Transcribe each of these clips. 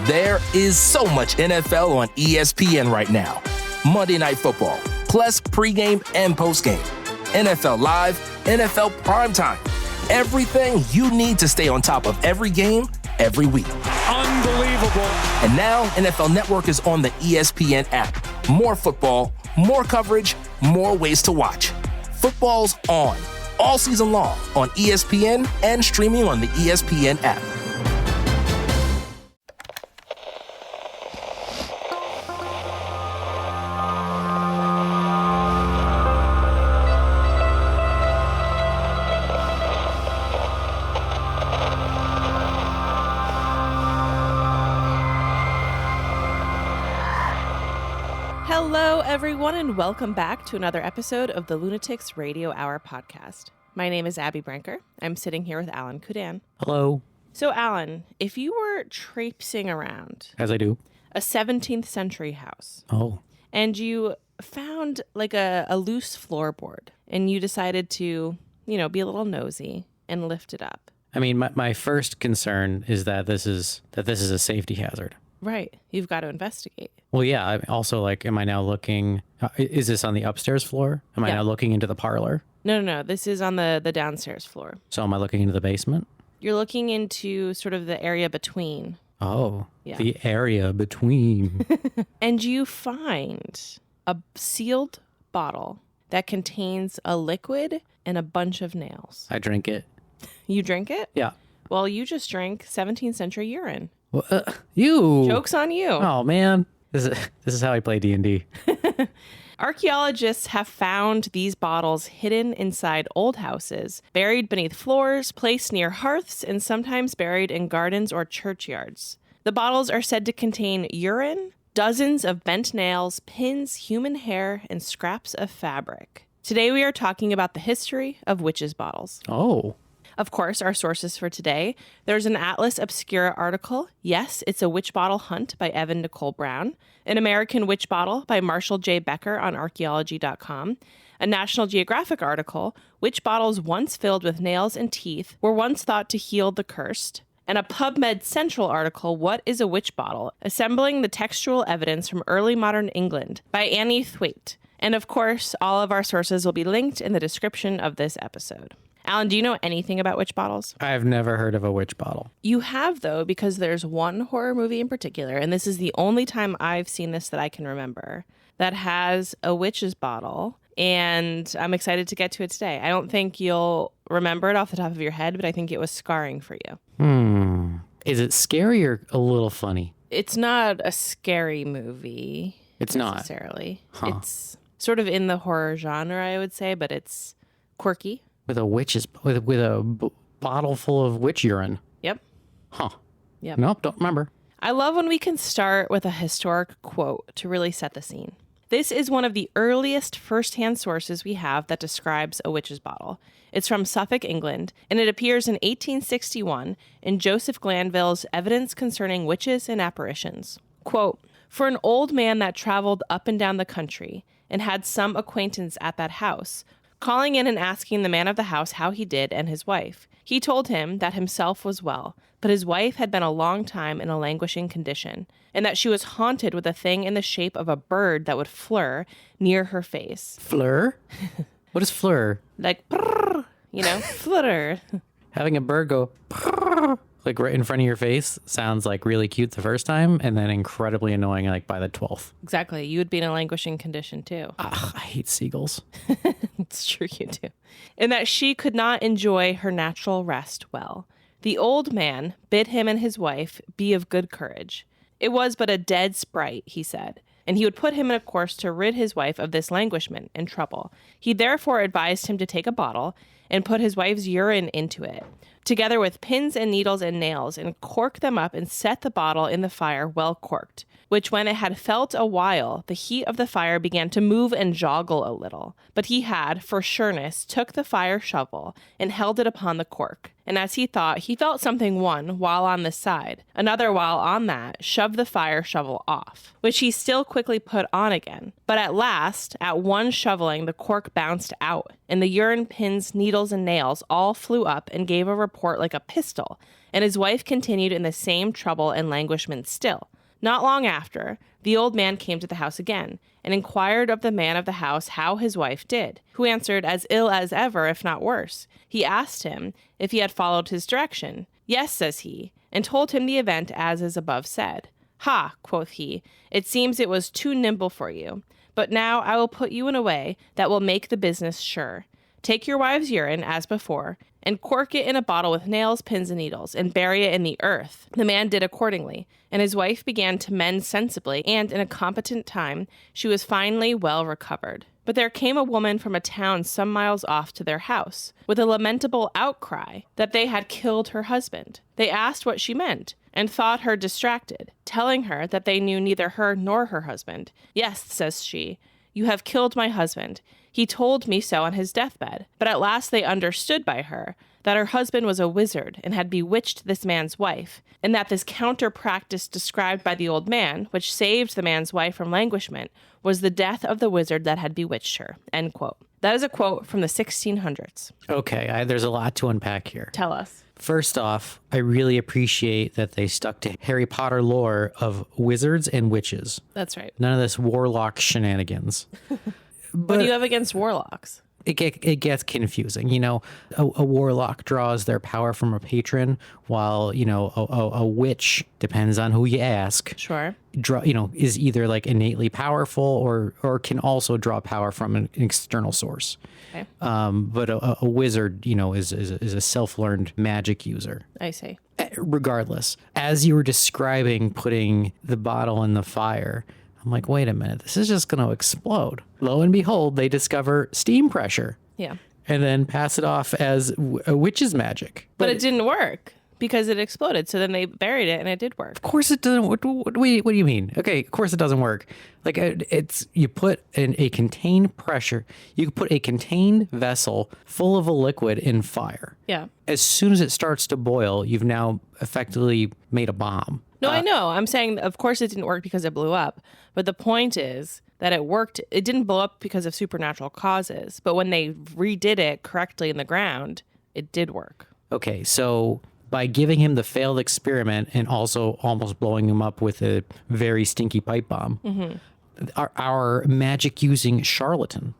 There is so much NFL on ESPN right now. Monday Night Football, plus pregame and postgame. NFL Live, NFL Primetime. Everything you need to stay on top of every game, every week. Unbelievable. And now NFL Network is on the ESPN app. More football, more coverage, more ways to watch. Football's on all season long on ESPN and streaming on the ESPN app. Hello, everyone, and welcome back to another episode of the Lunatics Radio Hour podcast. My name is Abby Branker. I'm sitting here with Alan Kudan. Hello. So, Alan, if you were traipsing around, As I do. a 17th century house, Oh. and you found like a loose floorboard, and you decided to, be a little nosy and lift it up. I mean, my first concern is that this is a safety hazard. Right. You've got to investigate. Well, yeah. I'm also like, am I now looking? Is this on the upstairs floor? Am I now looking into the parlor? No. This is on the downstairs floor. So am I looking into the basement? You're looking into sort of the area between. Oh, Yeah. the area between. And you find a sealed bottle that contains a liquid and a bunch of nails. I drink it. You drink it? Yeah. Well, you just drank 17th century urine. Well, you. Joke's on you. Oh man, this is how I play D&D. Archaeologists have found these bottles hidden inside old houses, buried beneath floors, placed near hearths, and sometimes buried in gardens or churchyards. The bottles are said to contain urine, dozens of bent nails, pins, human hair, and scraps of fabric. Today we are talking about the history of witches' bottles. Oh. Of course, our sources for today, there's an Atlas Obscura article, Yes, It's a Witch Bottle Hunt by Evan Nicole Brown, an American Witch Bottle by Marshall J. Becker on archaeology.com, a National Geographic article, Witch Bottles Once Filled with Nails and Teeth Were Once Thought to Heal the Cursed, and a PubMed Central article, What is a Witch Bottle? Assembling the Textual Evidence from Early Modern England by Annie Thwaite. And of course, all of our sources will be linked in the description of this episode. Alan, do you know anything about witch bottles? I've never heard of a witch bottle. You have, though, because there's one horror movie in particular, and this is the only time I've seen this that I can remember, that has a witch's bottle, and I'm excited to get to it today. I don't think you'll remember it off the top of your head, but I think it was scarring for you. Is it scary or a little funny? It's not a scary movie. It's not necessarily. Huh. It's sort of in the horror genre, I would say, but it's quirky. With a bottle full of witch urine. Yep. Huh. Yep. Nope, don't remember. I love when we can start with a historic quote to really set the scene. This is one of the earliest first-hand sources we have that describes a witch's bottle. It's from Suffolk, England, and it appears in 1861 in Joseph Glanville's Evidence Concerning Witches and Apparitions. Quote, "For an old man that traveled up and down the country and had some acquaintance at that house, calling in and asking the man of the house how he did and his wife. He told him that himself was well, but his wife had been a long time in a languishing condition, and that she was haunted with a thing in the shape of a bird that would flur near her face." Fleur? What is fleur? Like, brrr, flutter. Having a bird go like right in front of your face sounds like really cute the first time and then incredibly annoying like by the 12th. Exactly. You would be in a languishing condition too. Ugh, I hate seagulls. It's true you do. And that she could not enjoy her natural rest well. The old man bid him and his wife be of good courage. It was but a dead sprite, he said, and he would put him in a course to rid his wife of this languishment and trouble. He therefore advised him to take a bottle and put his wife's urine into it, together with pins and needles and nails, and cork them up and set the bottle in the fire well corked, which when it had felt a while, the heat of the fire began to move and joggle a little. But he had, for sureness, took the fire shovel and held it upon the cork. And as he thought, he felt something one while on this side, another while on that, shoved the fire shovel off, which he still quickly put on again. But at last, at one shoveling, the cork bounced out, and the urine, pins, needles, and nails all flew up and gave a report like a pistol, and his wife continued in the same trouble and languishment still. Not long after, the old man came to the house again, and inquired of the man of the house how his wife did, who answered as ill as ever, if not worse. He asked him if he had followed his direction. Yes, says he, and told him the event as is above said. Ha, quoth he, it seems it was too nimble for you. But now I will put you in a way that will make the business sure. Take your wife's urine, as before, and cork it in a bottle with nails, pins, and needles, and bury it in the earth. The man did accordingly, and his wife began to mend sensibly, and in a competent time she was finally well recovered. But there came a woman from a town some miles off to their house, with a lamentable outcry that they had killed her husband. They asked what she meant, and thought her distracted, telling her that they knew neither her nor her husband. Yes, says she, you have killed my husband. He told me so on his deathbed. But at last they understood by her that her husband was a wizard and had bewitched this man's wife, and that this counter practice described by the old man, which saved the man's wife from languishment, was the death of the wizard that had bewitched her. End quote. That is a quote from the 1600s. Okay, there's a lot to unpack here. Tell us. First off, I really appreciate that they stuck to Harry Potter lore of wizards and witches. That's right. None of this warlock shenanigans. What do you have against warlocks? It gets confusing. You know, a warlock draws their power from a patron, while, you know, a witch, depends on who you ask. Sure. Is either like innately powerful or can also draw power from an external source. Okay. But a wizard, you know, is a self-learned magic user. I see. Regardless, as you were describing putting the bottle in the fire, I'm like, wait a minute, this is just going to explode. Lo and behold, they discover steam pressure. Yeah. And then pass it off as a witch's magic. But it didn't work because it exploded. So then they buried it and it did work. Of course it doesn't. What do you mean? Okay, of course it doesn't work. Like, you put in a contained pressure, you put a contained vessel full of a liquid in fire. Yeah. As soon as it starts to boil, you've now effectively made a bomb. No, I know. I'm saying, of course, it didn't work because it blew up. But the point is that it worked. It didn't blow up because of supernatural causes. But when they redid it correctly in the ground, it did work. Okay, so by giving him the failed experiment and also almost blowing him up with a very stinky pipe bomb, our magic-using charlatan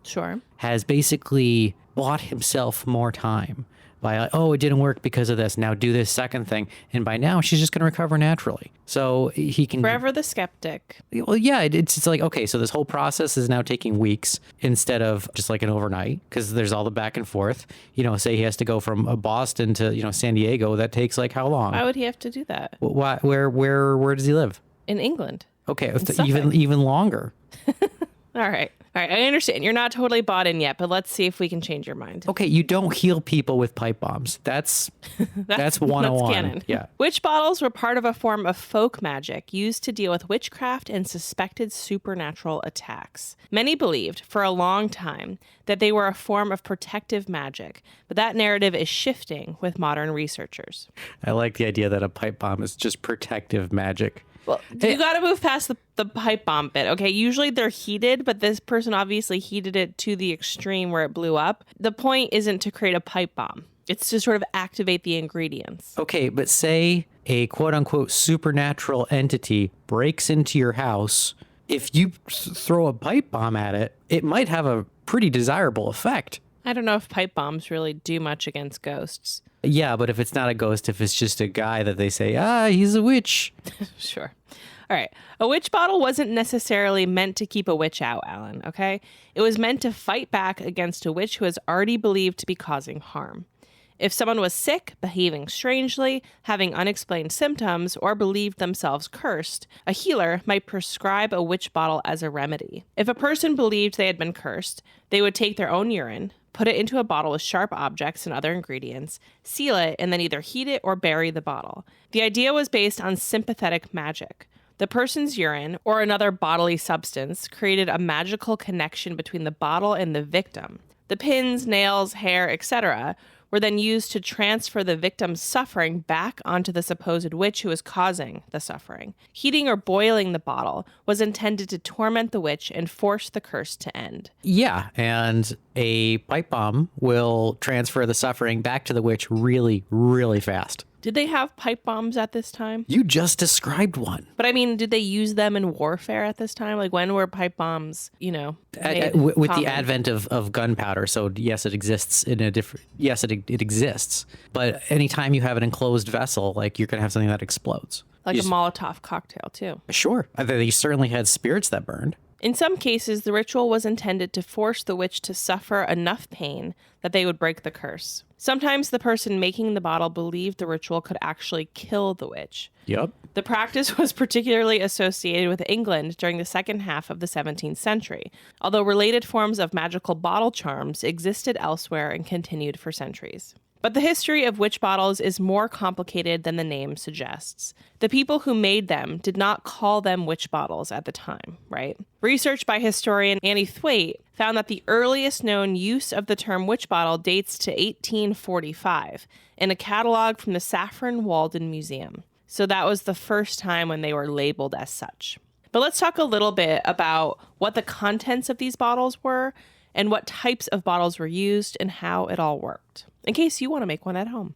has basically bought himself more time. By, it didn't work because of this. Now do this second thing. And by now, she's just going to recover naturally. So he can... Forever the skeptic. Well, yeah, it's like, okay, so this whole process is now taking weeks instead of just like an overnight, because there's all the back and forth. You know, say he has to go from Boston to, you know, San Diego. That takes like how long? Why would he have to do that? Where does he live? In England. Okay, even longer. All right. I understand. You're not totally bought in yet, but let's see if we can change your mind. Okay, you don't heal people with pipe bombs. That's 101. That's canon. Yeah. Witch bottles were part of a form of folk magic used to deal with witchcraft and suspected supernatural attacks. Many believed, for a long time, that they were a form of protective magic, but that narrative is shifting with modern researchers. I like the idea that a pipe bomb is just protective magic. Well, you got to move past the pipe bomb bit, okay? Usually they're heated, but this person obviously heated it to the extreme where it blew up. The point isn't to create a pipe bomb. It's to sort of activate the ingredients. Okay, but say a quote-unquote supernatural entity breaks into your house. If you throw a pipe bomb at it, it might have a pretty desirable effect. I don't know if pipe bombs really do much against ghosts. Yeah, but if it's not a ghost, if it's just a guy that they say, he's a witch. Sure. All right. A witch bottle wasn't necessarily meant to keep a witch out, Alan, okay? It was meant to fight back against a witch who is already believed to be causing harm. If someone was sick, behaving strangely, having unexplained symptoms, or believed themselves cursed, a healer might prescribe a witch bottle as a remedy. If a person believed they had been cursed, they would take their own urine, put it into a bottle with sharp objects and other ingredients, seal it, and then either heat it or bury the bottle. The idea was based on sympathetic magic. The person's urine, or another bodily substance, created a magical connection between the bottle and the victim. The pins, nails, hair, etc. were then used to transfer the victim's suffering back onto the supposed witch who was causing the suffering. Heating or boiling the bottle was intended to torment the witch and force the curse to end. Yeah, and a pipe bomb will transfer the suffering back to the witch really, really fast. Did they have pipe bombs at this time? You just described one. But I mean, did they use them in warfare at this time? Like, when were pipe bombs, with the advent of gunpowder? So yes, it exists in a different. Yes, it exists. But anytime you have an enclosed vessel, like, you're gonna have something that explodes. Like a Molotov cocktail too. Sure, they certainly had spirits that burned. In some cases, the ritual was intended to force the witch to suffer enough pain that they would break the curse. Sometimes the person making the bottle believed the ritual could actually kill the witch. Yep. The practice was particularly associated with England during the second half of the 17th century, although related forms of magical bottle charms existed elsewhere and continued for centuries. But the history of witch bottles is more complicated than the name suggests. The people who made them did not call them witch bottles at the time, right? Research by historian Annie Thwaite found that the earliest known use of the term witch bottle dates to 1845 in a catalog from the Saffron Walden Museum. So that was the first time when they were labeled as such. But let's talk a little bit about what the contents of these bottles were and what types of bottles were used and how it all worked, in case you want to make one at home.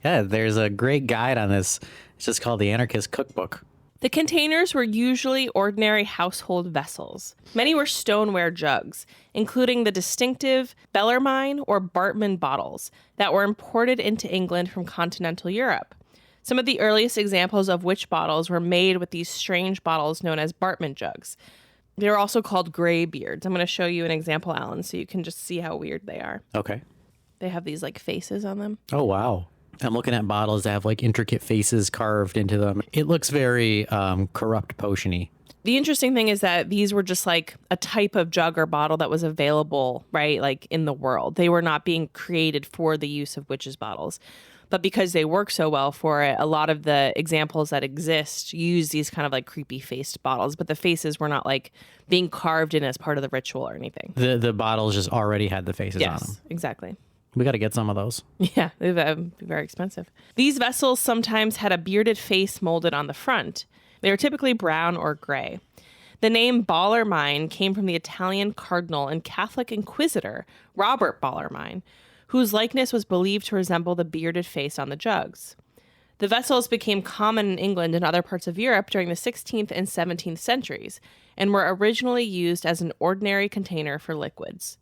Yeah, there's a great guide on this. It's just called the Anarchist Cookbook. The containers were usually ordinary household vessels. Many were stoneware jugs, including the distinctive Bellarmine or Bartman bottles that were imported into England from continental Europe. Some of the earliest examples of witch bottles were made with these strange bottles known as Bartman jugs. They're also called graybeards. I'm going to show you an example, Alan, so you can just see how weird they are. Okay. They have these like faces on them. Oh, wow. I'm looking at bottles that have like intricate faces carved into them. It looks very corrupt potion-y. The interesting thing is that these were just like a type of jug or bottle that was available, right, like in the world. They were not being created for the use of witches' bottles. But because they work so well for it, a lot of the examples that exist use these kind of like creepy faced bottles, but the faces were not like being carved in as part of the ritual or anything. The bottles just already had the faces on them. Yes, exactly. We got to get some of those. Yeah, they're very expensive. These vessels sometimes had a bearded face molded on the front. They were typically brown or gray. The name Bellarmine came from the Italian cardinal and Catholic inquisitor, Robert Bellarmine, whose likeness was believed to resemble the bearded face on the jugs. The vessels became common in England and other parts of Europe during the 16th and 17th centuries, and were originally used as an ordinary container for liquids.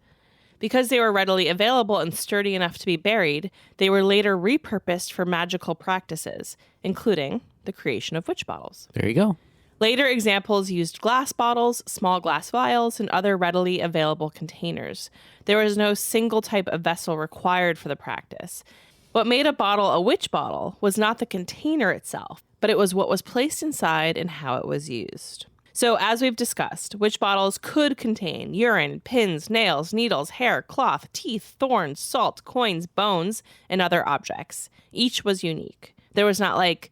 Because they were readily available and sturdy enough to be buried, they were later repurposed for magical practices, including the creation of witch bottles. There you go. Later examples used glass bottles, small glass vials, and other readily available containers. There was no single type of vessel required for the practice. What made a bottle a witch bottle was not the container itself, but it was what was placed inside and how it was used. So as we've discussed, witch bottles could contain urine, pins, nails, needles, hair, cloth, teeth, thorns, salt, coins, bones, and other objects. Each was unique. There was not like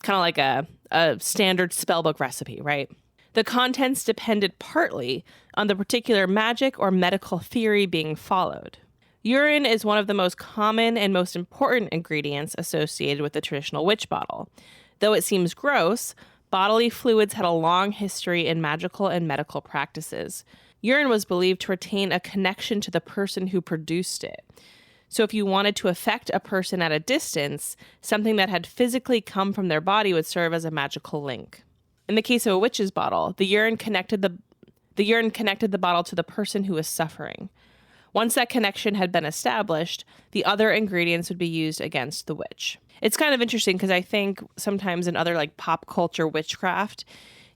kind of like a standard spellbook recipe, right? The contents depended partly on the particular magic or medical theory being followed. Urine is one of the most common and most important ingredients associated with the traditional witch bottle. Though it seems gross, bodily fluids had a long history in magical and medical practices. Urine was believed to retain a connection to the person who produced it. So if you wanted to affect a person at a distance, something that had physically come from their body would serve as a magical link. In the case of a witch's bottle, the urine connected the bottle to the person who was suffering. Once that connection had been established, the other ingredients would be used against the witch. It's kind of interesting because I think sometimes in other like pop culture witchcraft,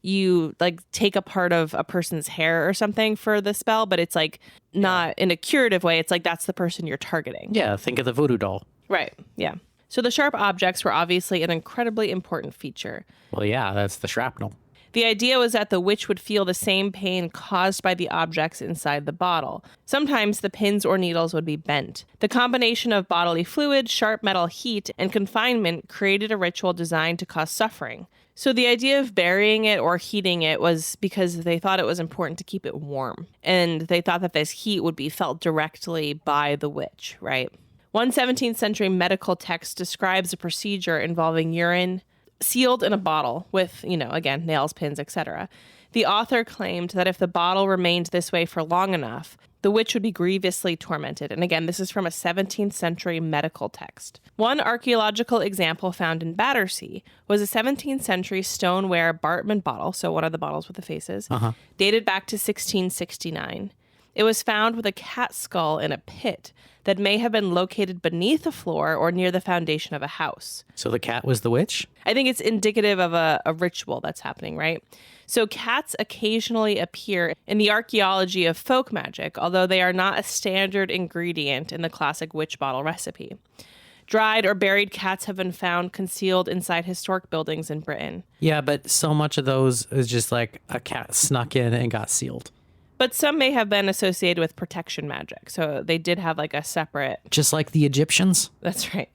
you like take a part of a person's hair or something for the spell, but it's like not in a curative way. It's like that's the person you're targeting. Yeah, think of the voodoo doll. Right. Yeah. So the sharp objects were obviously an incredibly important feature. Well, yeah, that's the shrapnel. The idea was that the witch would feel the same pain caused by the objects inside the bottle. Sometimes the pins or needles would be bent. The combination of bodily fluid, sharp metal heat, and confinement created a ritual designed to cause suffering. So the idea of burying it or heating it was because they thought it was important to keep it warm. And they thought that this heat would be felt directly by the witch, right? One 17th century medical text describes a procedure involving urine sealed in a bottle with, again, nails, pins, etc. The author claimed that if the bottle remained this way for long enough, the witch would be grievously tormented. And again, this is from a 17th century medical text. One archaeological example found in Battersea was a 17th century stoneware Bartman bottle, so one of the bottles with the faces, dated back to 1669. It was found with a cat skull in a pit that may have been located beneath the floor or near the foundation of a house. So the cat was the witch? I think it's indicative of a ritual that's happening, right? So cats occasionally appear in the archaeology of folk magic, although they are not a standard ingredient in the classic witch bottle recipe. Dried or buried cats have been found concealed inside historic buildings in Britain. Yeah, but so much of those is just like a cat snuck in and got sealed. But some may have been associated with protection magic. So they did have like a separate... Just like the Egyptians? That's right.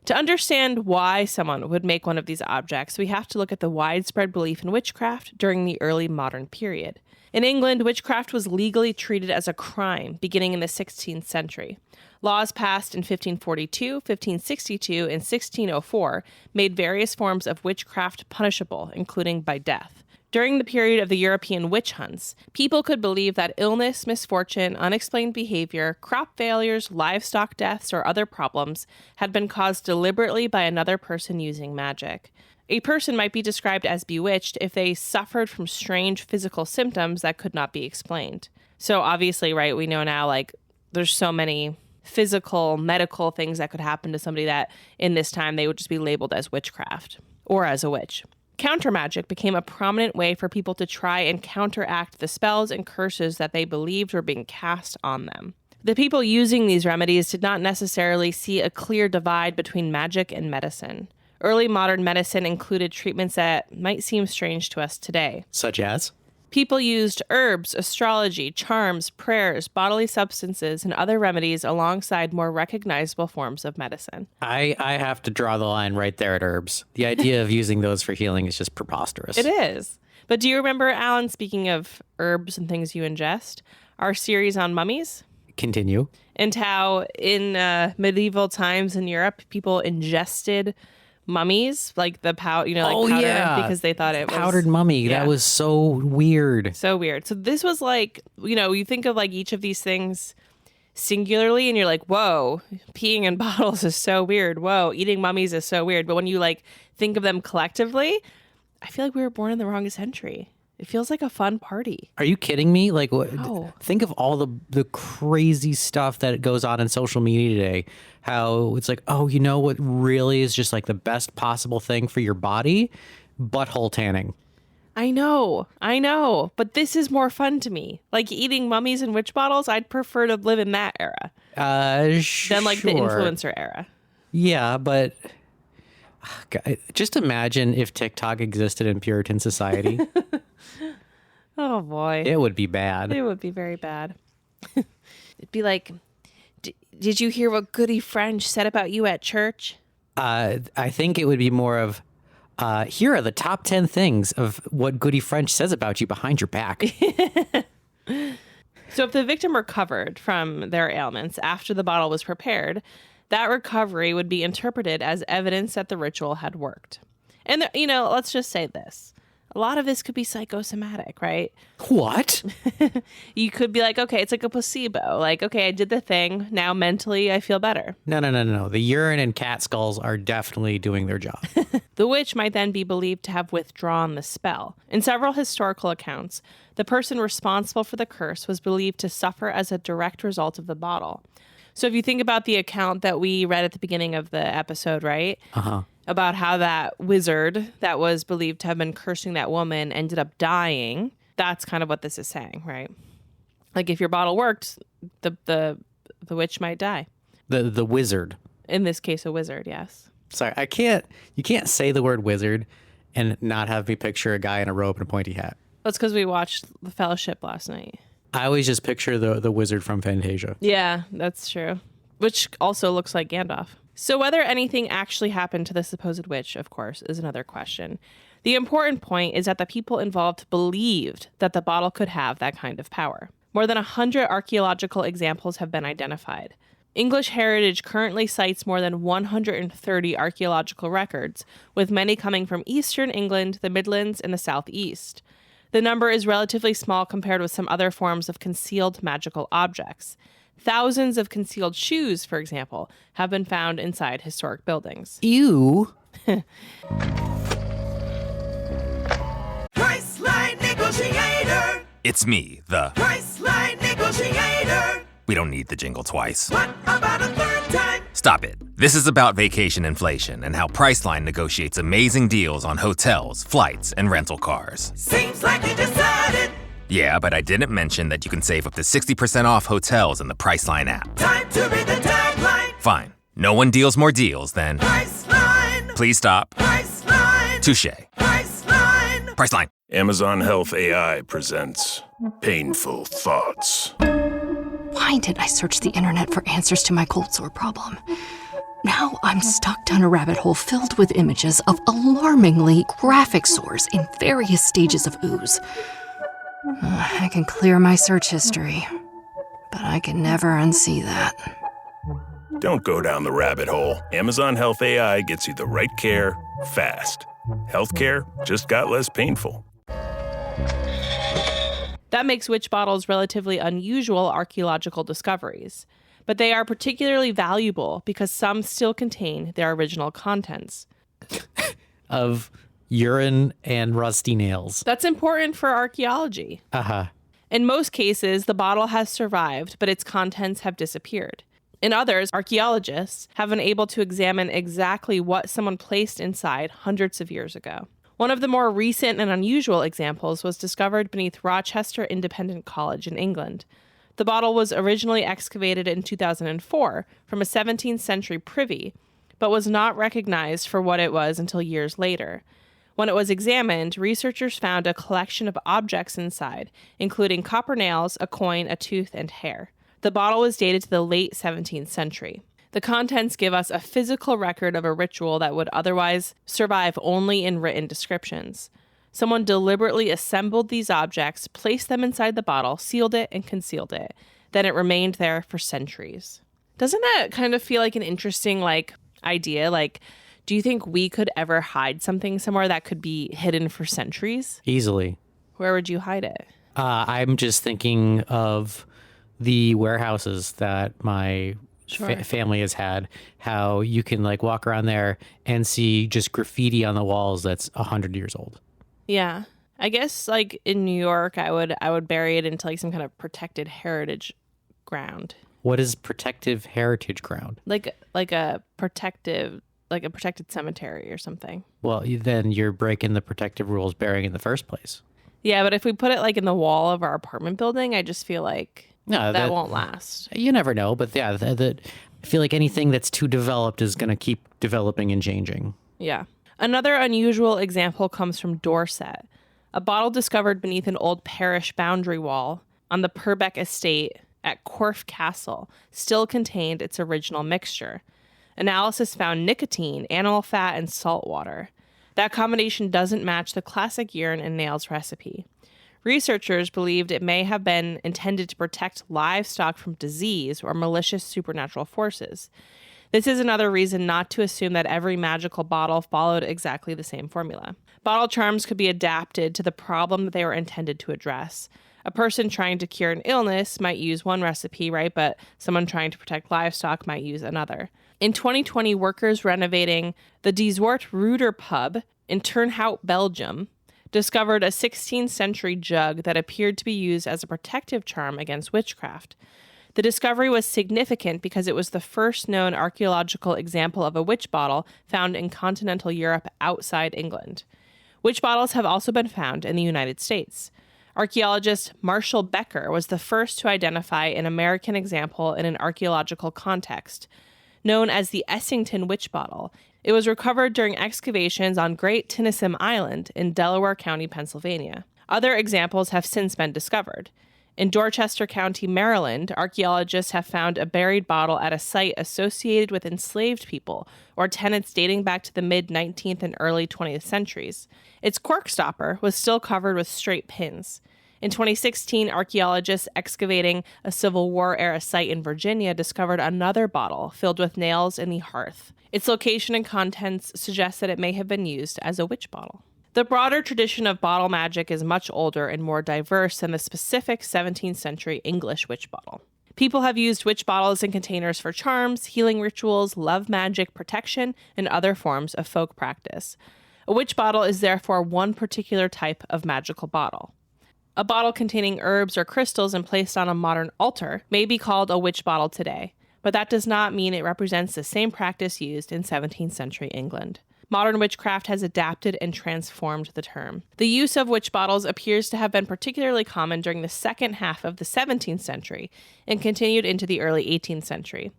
To understand why someone would make one of these objects, we have to look at the widespread belief in witchcraft during the early modern period. In England, witchcraft was legally treated as a crime beginning in the 16th century. Laws passed in 1542, 1562, and 1604 made various forms of witchcraft punishable, including by death. During the period of the European witch hunts, people could believe that illness, misfortune, unexplained behavior, crop failures, livestock deaths, or other problems had been caused deliberately by another person using magic. A person might be described as bewitched if they suffered from strange physical symptoms that could not be explained. So obviously, right, we know now, like, there's so many physical, medical things that could happen to somebody that in this time they would just be labeled as witchcraft or as a witch. Counter magic became a prominent way for people to try and counteract the spells and curses that they believed were being cast on them. The people using these remedies did not necessarily see a clear divide between magic and medicine. Early modern medicine included treatments that might seem strange to us today. Such as? People used herbs, astrology, charms, prayers, bodily substances, and other remedies alongside more recognizable forms of medicine. I have to draw the line right there at herbs. The idea of using those for healing is just preposterous. It is. But do you remember, Alan, speaking of herbs and things you ingest, our series on mummies? Continue. And how in medieval times in Europe, people ingested mummies, like the powder, powder, because they thought it was powdered mummy. Yeah. That was so weird. So weird. So this was like, you think of like each of these things singularly and you're like, whoa, peeing in bottles is so weird. Whoa, eating mummies is so weird. But when you like think of them collectively, I feel like we were born in the wrong century. It feels like a fun party. Are you kidding me? Like, what? No. Think of all the crazy stuff that goes on in social media today. How it's like, oh, you know what really is just like the best possible thing for your body? Butthole tanning. I know. But this is more fun to me. Like eating mummies in witch bottles, I'd prefer to live in that era. Than like the influencer era. Yeah, but just imagine if TikTok existed in Puritan society. Oh, boy. It would be bad. It would be very bad. It'd be like, did you hear what Goody French said about you at church? I think it would be more of, here are the top 10 things of what Goody French says about you behind your back. So if the victim recovered from their ailments after the bottle was prepared, that recovery would be interpreted as evidence that the ritual had worked. And, let's just say this. A lot of this could be psychosomatic, right? What? You could be like, okay, it's like a placebo. Like, okay, I did the thing. Now mentally I feel better. No. The urine and cat skulls are definitely doing their job. The witch might then be believed to have withdrawn the spell. In several historical accounts, the person responsible for the curse was believed to suffer as a direct result of the bottle. So if you think about the account that we read at the beginning of the episode, right? Uh-huh. About how that wizard that was believed to have been cursing that woman ended up dying. That's kind of what this is saying, right? Like if your bottle worked, the witch might die. The wizard. In this case, a wizard, yes. Sorry, you can't say the word wizard and not have me picture a guy in a robe and a pointy hat. That's because we watched The Fellowship last night. I always just picture the wizard from Fantasia. Yeah, that's true. Which also looks like Gandalf. So whether anything actually happened to the supposed witch, of course, is another question. The important point is that the people involved believed that the bottle could have that kind of power. More than 100 archaeological examples have been identified. English Heritage currently cites more than 130 archaeological records, with many coming from eastern England, the Midlands, and the southeast. The number is relatively small compared with some other forms of concealed magical objects. Thousands of concealed shoes, for example, have been found inside historic buildings. Ew. Priceline Negotiator. It's me, the Priceline Negotiator. We don't need the jingle twice. What about a third time? Stop it. This is about vacation inflation and how Priceline negotiates amazing deals on hotels, flights, and rental cars. Seems like you decided. Yeah, but I didn't mention that you can save up to 60% off hotels in the Priceline app. Time to read the tagline. Fine. No one deals more deals than... Priceline. Please stop. Priceline. Touche. Priceline. Priceline. Amazon Health AI presents Painful Thoughts. Why did I search the internet for answers to my cold sore problem? Now I'm stuck down a rabbit hole filled with images of alarmingly graphic sores in various stages of ooze. I can clear my search history, but I can never unsee that. Don't go down the rabbit hole. Amazon Health AI gets you the right care, fast. Healthcare just got less painful. That makes witch bottles relatively unusual archaeological discoveries, but they are particularly valuable because some still contain their original contents. Of urine and rusty nails. That's important for archaeology. Uh-huh. In most cases, the bottle has survived, but its contents have disappeared. In others, archaeologists have been able to examine exactly what someone placed inside hundreds of years ago. One of the more recent and unusual examples was discovered beneath Rochester Independent College in England. The bottle was originally excavated in 2004 from a 17th century privy, but was not recognized for what it was until years later. When it was examined, researchers found a collection of objects inside, including copper nails, a coin, a tooth, and hair. The bottle was dated to the late 17th century. The contents give us a physical record of a ritual that would otherwise survive only in written descriptions. Someone deliberately assembled these objects, placed them inside the bottle, sealed it, and concealed it. Then it remained there for centuries. Doesn't that kind of feel like an interesting, idea? Do you think we could ever hide something somewhere that could be hidden for centuries? Easily. Where would you hide it? I'm just thinking of the warehouses that my family has had, how you can walk around there and see just graffiti on the walls that's 100 years old. Yeah. I guess in New York, I would bury it into some kind of protected heritage ground. What is protective heritage ground? Like a protected cemetery or something. Well, then you're breaking the protective rules burying in the first place. Yeah, but if we put it in the wall of our apartment building, I just feel like that won't last. You never know, but yeah, I feel like anything that's too developed is going to keep developing and changing. Yeah. Another unusual example comes from Dorset. A bottle discovered beneath an old parish boundary wall on the Purbeck estate at Corfe Castle still contained its original mixture. Analysis found nicotine, animal fat, and salt water. That combination doesn't match the classic urine and nails recipe. Researchers believed it may have been intended to protect livestock from disease or malicious supernatural forces. This is another reason not to assume that every magical bottle followed exactly the same formula. Bottle charms could be adapted to the problem that they were intended to address. A person trying to cure an illness might use one recipe, right? But someone trying to protect livestock might use another. In 2020, workers renovating the De Zwart Ruder pub in Turnhout, Belgium, discovered a 16th century jug that appeared to be used as a protective charm against witchcraft. The discovery was significant because it was the first known archaeological example of a witch bottle found in continental Europe outside England. Witch bottles have also been found in the United States. Archaeologist Marshall Becker was the first to identify an American example in an archaeological context, known as the Essington witch bottle. It was recovered during excavations on Great Tinnesome Island in Delaware County, Pennsylvania. Other examples have since been discovered. In Dorchester County, Maryland, archaeologists have found a buried bottle at a site associated with enslaved people or tenants dating back to the mid-19th and early 20th centuries. Its cork stopper was still covered with straight pins. In 2016, archaeologists excavating a Civil War-era site in Virginia discovered another bottle filled with nails in the hearth. Its location and contents suggest that it may have been used as a witch bottle. The broader tradition of bottle magic is much older and more diverse than the specific 17th century English witch bottle. People have used witch bottles and containers for charms, healing rituals, love magic, protection, and other forms of folk practice. A witch bottle is therefore one particular type of magical bottle. A bottle containing herbs or crystals and placed on a modern altar may be called a witch bottle today, but that does not mean it represents the same practice used in 17th century England. Modern witchcraft has adapted and transformed the term. The use of witch bottles appears to have been particularly common during the second half of the 17th century and continued into the early 18th century.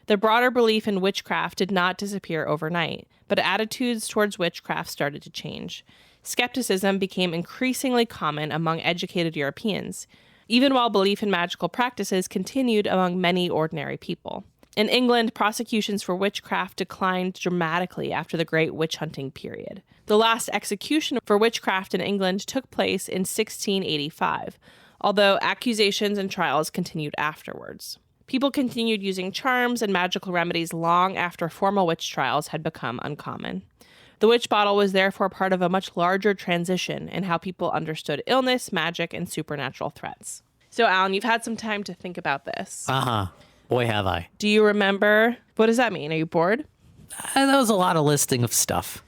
The broader belief in witchcraft did not disappear overnight, but attitudes towards witchcraft started to change. Skepticism became increasingly common among educated Europeans, even while belief in magical practices continued among many ordinary people. In England, prosecutions for witchcraft declined dramatically after the Great Witch Hunting period. The last execution for witchcraft in England took place in 1685, although accusations and trials continued afterwards. People continued using charms and magical remedies long after formal witch trials had become uncommon. The witch bottle was therefore part of a much larger transition in how people understood illness, magic, and supernatural threats. So, Alan, you've had some time to think about this. Boy, have I. Do you remember? What does that mean? Are you bored? That was a lot of listing of stuff.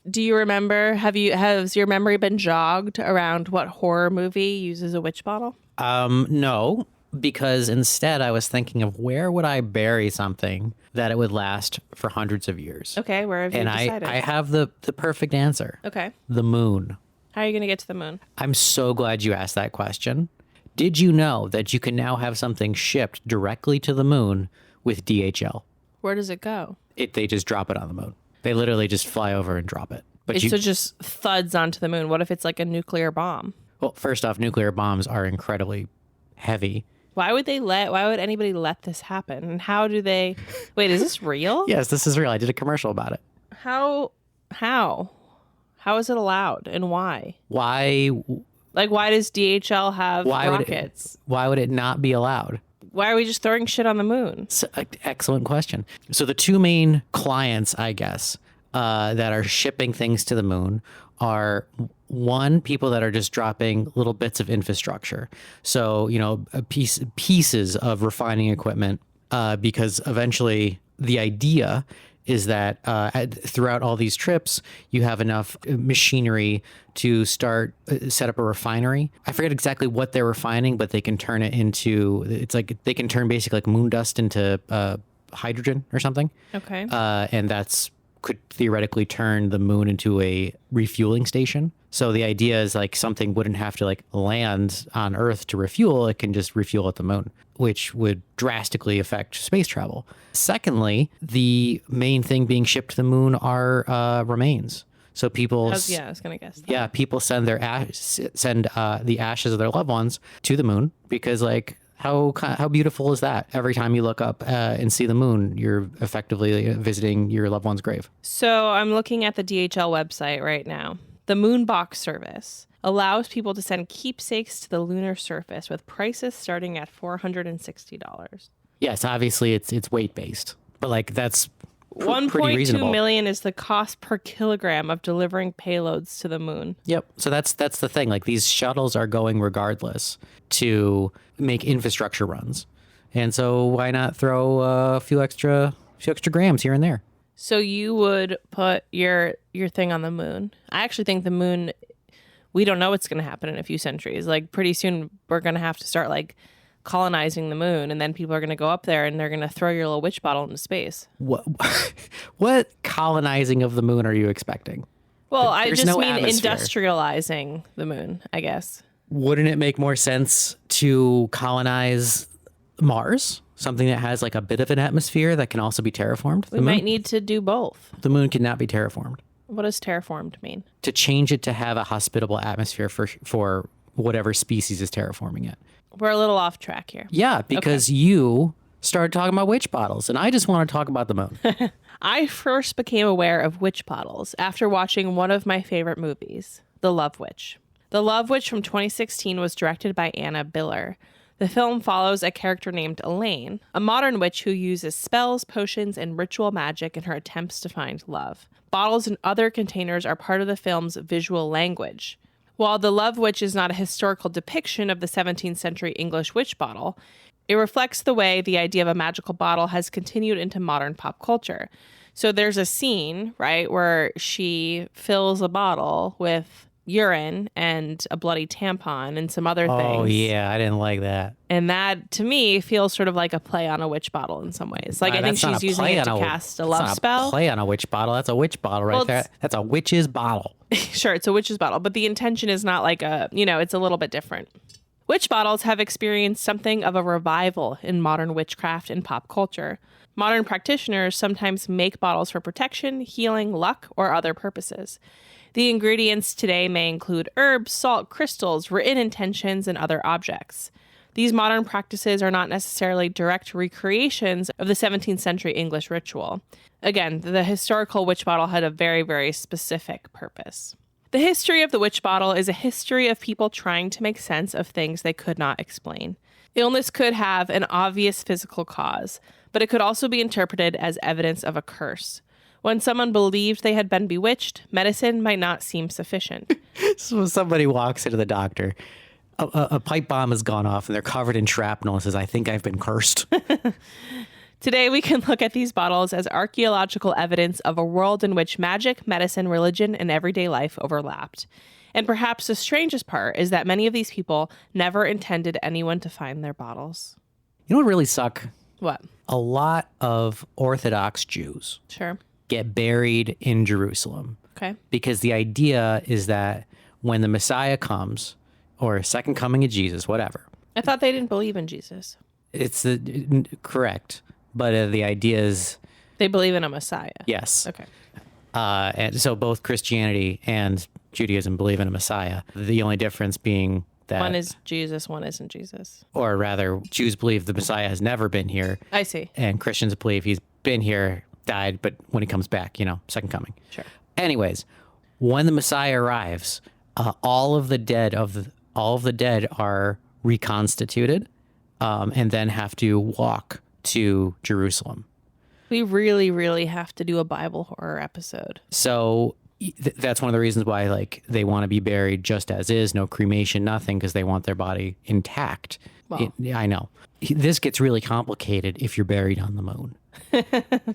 Do you remember? Has your memory been jogged around what horror movie uses a witch bottle? No, because instead I was thinking of where would I bury something that it would last for hundreds of years. Okay, where have you decided? I have the perfect answer. Okay. The moon. How are you going to get to the moon? I'm so glad you asked that question. Did you know that you can now have something shipped directly to the moon with DHL? Where does it go? They just drop it on the moon. They literally just fly over and drop it. But So just thuds onto the moon. What if it's like a nuclear bomb? Well, first off, nuclear bombs are incredibly heavy. Why would anybody let this happen? And how do they... Wait, is this real? Yes, this is real. I did a commercial about it. How? How is it allowed and why? Why does DHL have rockets? Why would it not be allowed? Why are we just throwing shit on the moon? Excellent question. So the two main clients, I guess, that are shipping things to the moon are, one, people that are just dropping little bits of infrastructure. So, pieces of refining equipment, because eventually the idea is that throughout all these trips, you have enough machinery to set up a refinery. I forget exactly what they're refining, but they can turn it into, they can turn basically like moon dust into hydrogen or something. Okay. And could theoretically turn the moon into a refueling station. So the idea is something wouldn't have to land on Earth to refuel. It can just refuel at the moon, which would drastically affect space travel. Secondly, the main thing being shipped to the moon are remains. So people, I was gonna guess that. Yeah, people send the ashes of their loved ones to the moon because how beautiful is that? Every time you look up and see the moon, you're effectively visiting your loved one's grave. So I'm looking at the DHL website right now. The Moonbox service allows people to send keepsakes to the lunar surface with prices starting at $460. Yes, obviously it's weight based, but that's pretty reasonable. 1.2 million is the cost per kilogram of delivering payloads to the moon. Yep. So that's the thing. These shuttles are going regardless to make infrastructure runs, and so why not throw a few extra grams here and there? So you would put your thing on the moon. I actually think the moon, we don't know what's going to happen in a few centuries. Pretty soon we're going to have to start colonizing the moon, and then people are going to go up there and they're going to throw your little witch bottle into space. What colonizing of the moon are you expecting? Well, I just mean atmosphere. industrializing the moon, I guess. Wouldn't it make more sense to colonize Mars? Something that has a bit of an atmosphere that can also be terraformed? We might need to do both. The moon cannot be terraformed. What does terraformed mean? To change it to have a hospitable atmosphere for whatever species is terraforming it. We're a little off track here. Yeah, because you started talking about witch bottles, and I just want to talk about the moon. I first became aware of witch bottles after watching one of my favorite movies, The Love Witch. The Love Witch from 2016 was directed by Anna Biller. The film follows a character named Elaine, a modern witch who uses spells, potions, and ritual magic in her attempts to find love. Bottles and other containers are part of the film's visual language. While The Love Witch is not a historical depiction of the 17th century English witch bottle, it reflects the way the idea of a magical bottle has continued into modern pop culture. So there's a scene, right, where she fills a bottle with urine and a bloody tampon and some other things. Oh, yeah, I didn't like that. And that, to me, feels sort of like a play on a witch bottle in some ways. Like, I think she's using it to cast a love spell. That's not a play on a witch bottle. That's a witch bottle right there. That's a witch's bottle. Sure, it's a witch's bottle, but the intention is not like it's a little bit different. Witch bottles have experienced something of a revival in modern witchcraft and pop culture. Modern practitioners sometimes make bottles for protection, healing, luck, or other purposes. The ingredients today may include herbs, salt, crystals, written intentions, and other objects. These modern practices are not necessarily direct recreations of the 17th century English ritual. Again, the historical witch bottle had a very, very specific purpose. The history of the witch bottle is a history of people trying to make sense of things they could not explain. Illness could have an obvious physical cause, but it could also be interpreted as evidence of a curse. When someone believed they had been bewitched, medicine might not seem sufficient. So somebody walks into the doctor, a pipe bomb has gone off, and they're covered in shrapnel and says, "I think I've been cursed." Today, we can look at these bottles as archaeological evidence of a world in which magic, medicine, religion, and everyday life overlapped. And perhaps the strangest part is that many of these people never intended anyone to find their bottles. You know what really suck? What? A lot of Orthodox Jews get buried in Jerusalem. Okay. Because the idea is that when the Messiah comes, or second coming of Jesus, whatever. I thought they didn't believe in Jesus. It's correct. But the idea is... They believe in a Messiah. Yes. Okay. And so both Christianity and Judaism believe in a Messiah. The only difference being that... One is Jesus, one isn't Jesus. Or rather, Jews believe the Messiah has never been here. I see. And Christians believe he's been here, died, but when he comes back, second coming. Sure. Anyways, when the Messiah arrives, all of the dead are reconstituted, and then have to walk to Jerusalem. We really, really have to do a Bible horror episode. So that's one of the reasons why, they want to be buried just as is, no cremation, nothing, because they want their body intact. Well. I know. This gets really complicated if you're buried on the moon.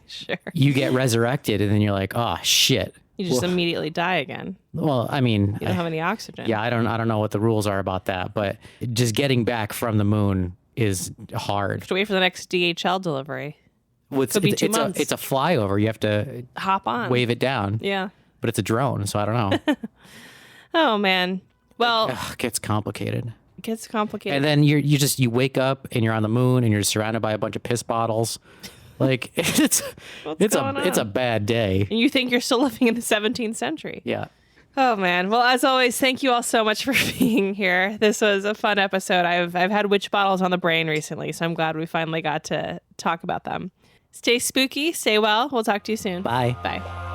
Sure. You get resurrected, and then you're like, oh, shit. You just immediately die again. Well, I mean... You don't have any oxygen. Yeah, I don't know what the rules are about that, but just getting back from the moon is hard. You have to wait for the next DHL delivery. Could be 2 months. It's a flyover. You have to hop on, wave it down. Yeah, but it's a drone, so I don't know. Oh man, well, it gets complicated. It gets complicated. And then you wake up and you're on the moon and you're surrounded by a bunch of piss bottles. It's a bad day. And you think you're still living in the 17th century. Yeah. Oh man. Well, as always, thank you all so much for being here. This was a fun episode. I've had witch bottles on the brain recently, so I'm glad we finally got to talk about them. Stay spooky, stay well. We'll talk to you soon. Bye. Bye.